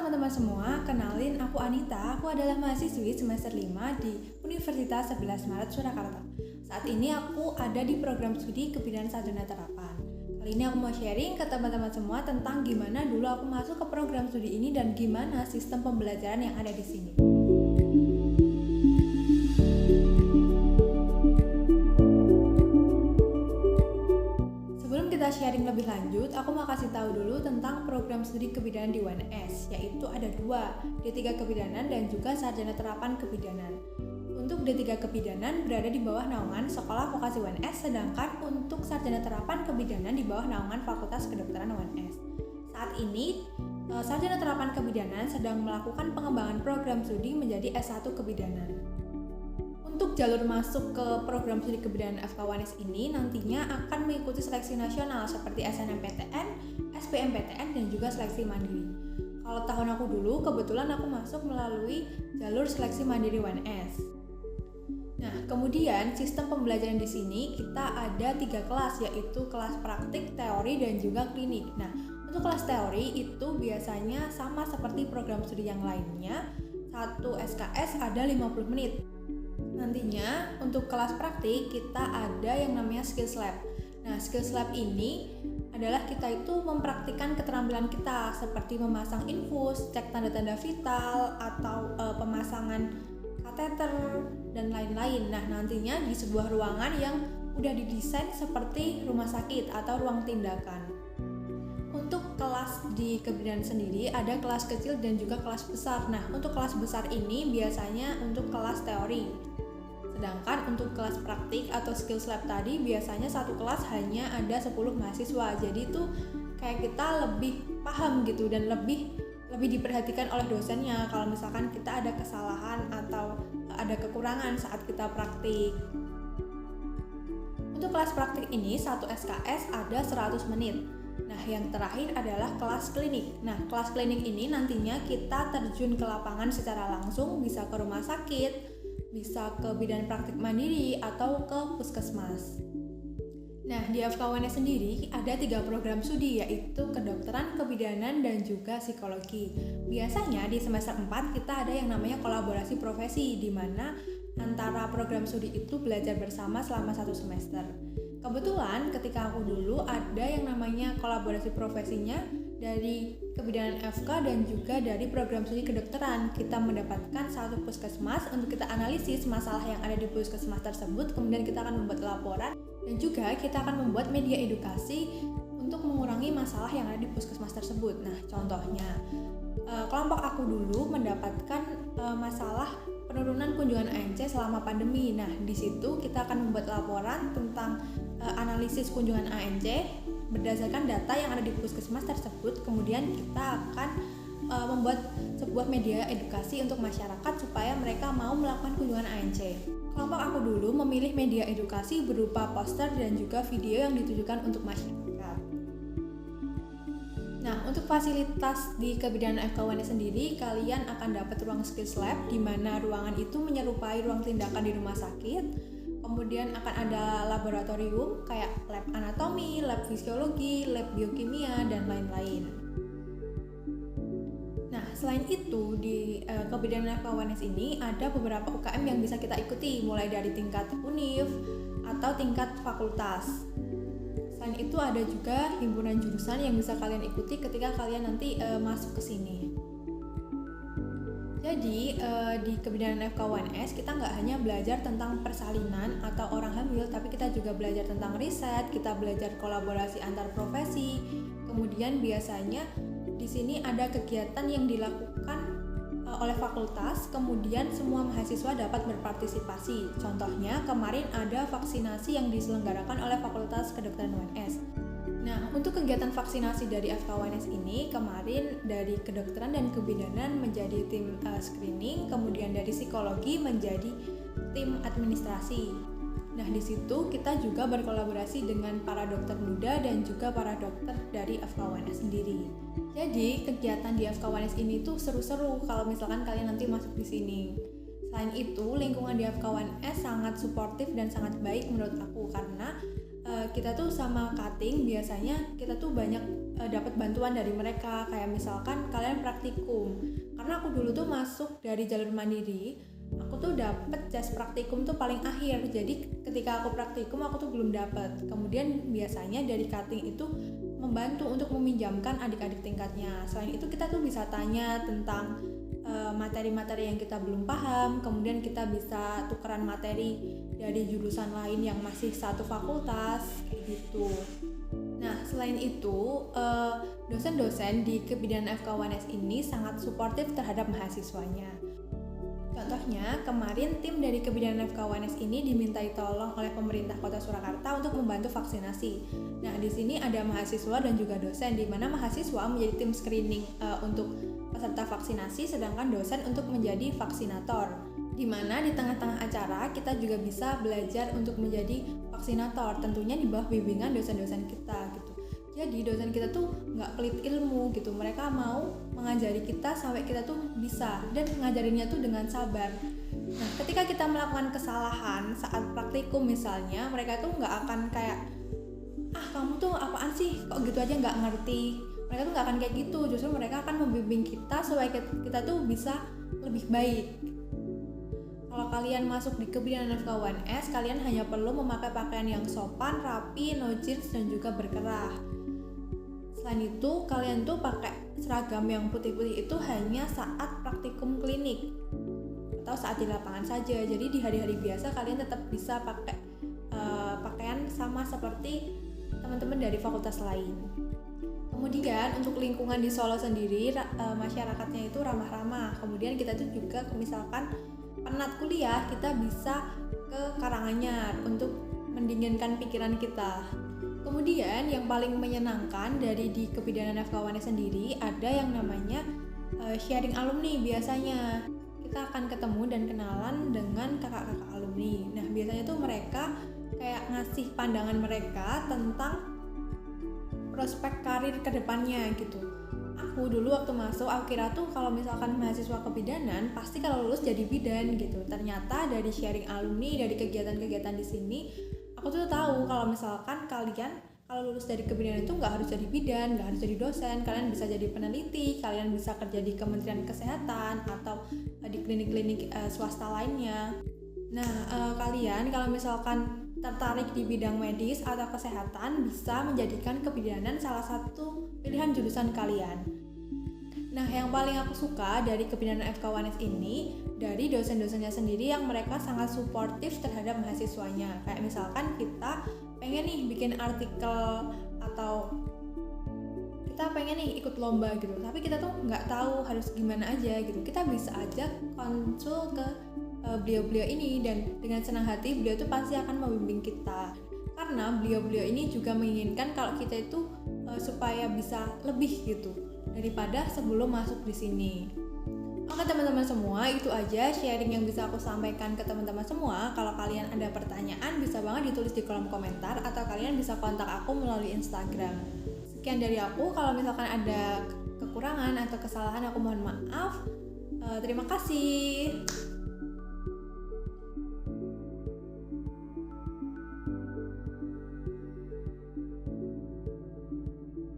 teman-teman semua, kenalin aku Anita. Aku adalah mahasiswi semester 5 di Universitas 11 Maret Surakarta. Saat ini aku ada di program studi Kebidanan Sarjana Terapan. Kali ini aku mau sharing ke teman-teman semua tentang gimana dulu aku masuk ke program studi ini dan gimana sistem pembelajaran yang ada di sini. Kita sharing lebih lanjut, aku mau kasih tahu dulu tentang program studi kebidanan di UNS, yaitu ada dua, D3 Kebidanan dan juga Sarjana Terapan Kebidanan. Untuk D3 Kebidanan berada di bawah naungan Sekolah Vokasi UNS, sedangkan untuk Sarjana Terapan Kebidanan di bawah naungan Fakultas Kedokteran UNS. Saat ini, Sarjana Terapan Kebidanan sedang melakukan pengembangan program studi menjadi S1 Kebidanan. Untuk jalur masuk ke program studi kebidanan FK1S ini nantinya akan mengikuti seleksi nasional seperti SNMPTN, SBMPTN, dan juga seleksi mandiri. Kalau tahun aku dulu, kebetulan aku masuk melalui jalur seleksi mandiri UNS. Nah, kemudian sistem pembelajaran di sini kita ada 3 kelas, yaitu kelas praktik, teori, dan juga klinik. Nah, untuk kelas teori itu biasanya sama seperti program studi yang lainnya, 1 SKS ada 50 menit. Nantinya untuk kelas praktik kita ada yang namanya skills lab. Nah, skills lab ini adalah kita itu mempraktikkan keterampilan kita seperti memasang infus, cek tanda-tanda vital, atau pemasangan kateter dan lain-lain. Nah, nantinya di sebuah ruangan yang udah didesain seperti rumah sakit atau ruang tindakan. Untuk kelas di kebidanan sendiri ada kelas kecil dan juga kelas besar. Nah, untuk kelas besar ini biasanya untuk kelas teori. Sedangkan untuk kelas praktik atau skills lab tadi biasanya satu kelas hanya ada 10 mahasiswa. Jadi itu kayak kita lebih paham gitu dan lebih diperhatikan oleh dosennya kalau misalkan kita ada kesalahan atau ada kekurangan saat kita praktik. Untuk kelas praktik ini 1 SKS ada 100 menit. Nah, yang terakhir adalah kelas klinik. Nah, kelas klinik ini nantinya kita terjun ke lapangan secara langsung, bisa ke rumah sakit, bisa ke bidan praktik mandiri atau ke puskesmas. Nah, di FK1S sendiri ada 3 program studi, yaitu kedokteran, kebidanan, dan juga psikologi. Biasanya di semester 4 kita ada yang namanya kolaborasi profesi, di mana antara program studi itu belajar bersama selama 1 semester. Kebetulan ketika aku dulu ada yang namanya kolaborasi profesinya dari kebidanan FK dan juga dari program studi kedokteran. Kita mendapatkan satu puskesmas untuk kita analisis masalah yang ada di puskesmas tersebut, kemudian kita akan membuat laporan dan juga kita akan membuat media edukasi untuk mengurangi masalah yang ada di puskesmas tersebut. Nah, contohnya kelompok aku dulu mendapatkan masalah penurunan kunjungan ANC selama pandemi. Nah, di situ kita akan membuat laporan tentang analisis kunjungan ANC berdasarkan data yang ada di puskesmas tersebut. Kemudian kita akan membuat sebuah media edukasi untuk masyarakat supaya mereka mau melakukan kunjungan ANC. Kelompok aku dulu memilih media edukasi berupa poster dan juga video yang ditujukan untuk masyarakat. Nah, untuk fasilitas di kebidanan FK1S sendiri, kalian akan dapat ruang skills lab di mana ruangan itu menyerupai ruang tindakan di rumah sakit. Kemudian akan ada laboratorium kayak lab anatomi, lab fisiologi, lab biokimia, dan lain-lain. Nah, selain itu di kebidanan FK1S ini ada beberapa UKM yang bisa kita ikuti, mulai dari tingkat univ atau tingkat fakultas. Selain itu ada juga himpunan jurusan yang bisa kalian ikuti ketika kalian nanti masuk ke sini. Jadi di kebidanan FK1S kita nggak hanya belajar tentang persalinan atau orang hamil, tapi kita juga belajar tentang riset, kita belajar kolaborasi antar profesi. Kemudian biasanya di sini ada kegiatan yang dilakukan oleh fakultas, kemudian semua mahasiswa dapat berpartisipasi. Contohnya kemarin ada vaksinasi yang diselenggarakan oleh Fakultas Kedokteran UNS. Nah, untuk kegiatan vaksinasi dari FK1S ini kemarin dari kedokteran dan kebidanan menjadi tim screening, kemudian dari psikologi menjadi tim administrasi. Nah, di situ kita juga berkolaborasi dengan para dokter muda dan juga para dokter dari FK1S sendiri. Jadi, kegiatan di FK1S ini tuh seru-seru kalau misalkan kalian nanti masuk di sini. Selain itu, lingkungan di FK1S sangat suportif dan sangat baik menurut aku karena kita tuh sama cutting biasanya kita tuh banyak dapat bantuan dari mereka, kayak misalkan kalian praktikum. Karena aku dulu tuh masuk dari jalur mandiri, aku tuh dapet jas praktikum tuh paling akhir. Jadi ketika aku praktikum aku tuh belum dapet. Kemudian biasanya dari cutting itu membantu untuk meminjamkan adik-adik tingkatnya. Selain itu kita tuh bisa tanya tentang materi-materi yang kita belum paham, kemudian kita bisa tukeran materi dari jurusan lain yang masih satu fakultas, kayak gitu. Nah, selain itu, dosen-dosen di kebidanan FK1S ini sangat suportif terhadap mahasiswanya. Contohnya, kemarin tim dari kebidanan FK1S ini dimintai tolong oleh pemerintah Kota Surakarta untuk membantu vaksinasi. Nah, di sini ada mahasiswa dan juga dosen, di mana mahasiswa menjadi tim screening untuk peserta vaksinasi, sedangkan dosen untuk menjadi vaksinator. Di mana di tengah-tengah acara kita juga bisa belajar untuk menjadi vaksinator, tentunya di bawah bimbingan dosen-dosen kita gitu. Jadi dosen kita tuh nggak pelit ilmu gitu, mereka mau mengajari kita sampai kita tuh bisa, dan ngajarinya tuh dengan sabar. Nah, ketika kita melakukan kesalahan saat praktikum misalnya, mereka tuh nggak akan kayak, kamu tuh apaan sih, kok gitu aja nggak ngerti. Mereka tuh nggak akan kayak gitu, justru mereka akan membimbing kita supaya kita tuh bisa lebih baik. Kalau kalian masuk di kebidanan FK1S, kalian hanya perlu memakai pakaian yang sopan, rapi, no jeans, dan juga berkerah. Selain itu, kalian tuh pakai seragam yang putih-putih itu hanya saat praktikum klinik atau saat di lapangan saja. Jadi di hari-hari biasa kalian tetap bisa pakai pakaian sama seperti teman-teman dari fakultas lain. Kemudian untuk lingkungan di Solo sendiri, masyarakatnya itu ramah-ramah. Kemudian kita tuh juga misalkan penat kuliah, kita bisa ke Karanganyar untuk mendinginkan pikiran kita. Kemudian yang paling menyenangkan dari di kebidanan FK1S sendiri ada yang namanya sharing alumni. Biasanya kita akan ketemu dan kenalan dengan kakak-kakak alumni. Nah, biasanya tuh mereka kayak ngasih pandangan mereka tentang prospek karir kedepannya gitu. Aku dulu waktu masuk, aku kira tuh kalau misalkan mahasiswa kebidanan pasti kalau lulus jadi bidan gitu. Ternyata dari sharing alumni, dari kegiatan-kegiatan di sini, aku tuh tahu kalau misalkan kalian kalau lulus dari kebidanan itu nggak harus jadi bidan, nggak harus jadi dosen. Kalian bisa jadi peneliti, kalian bisa kerja di Kementerian Kesehatan atau di klinik-klinik swasta lainnya. Nah, kalian kalau misalkan tertarik di bidang medis atau kesehatan, bisa menjadikan kebidanan salah satu pilihan jurusan kalian. Nah, yang paling aku suka dari kebidanan FK1S ini, dari dosen-dosennya sendiri yang mereka sangat suportif terhadap mahasiswanya. Kayak misalkan kita pengen nih bikin artikel atau kita pengen nih ikut lomba gitu, tapi kita tuh nggak tahu harus gimana aja gitu. Kita bisa aja konsul ke beliau-beliau ini, dan dengan senang hati beliau tuh pasti akan membimbing kita, karena beliau-beliau ini juga menginginkan kalau kita itu supaya bisa lebih gitu daripada sebelum masuk di sini. Oke teman-teman semua, itu aja sharing yang bisa aku sampaikan ke teman-teman semua. Kalau kalian ada pertanyaan bisa banget ditulis di kolom komentar, atau kalian bisa kontak aku melalui Instagram. Sekian dari aku, kalau misalkan ada kekurangan atau kesalahan aku mohon maaf. Terima kasih.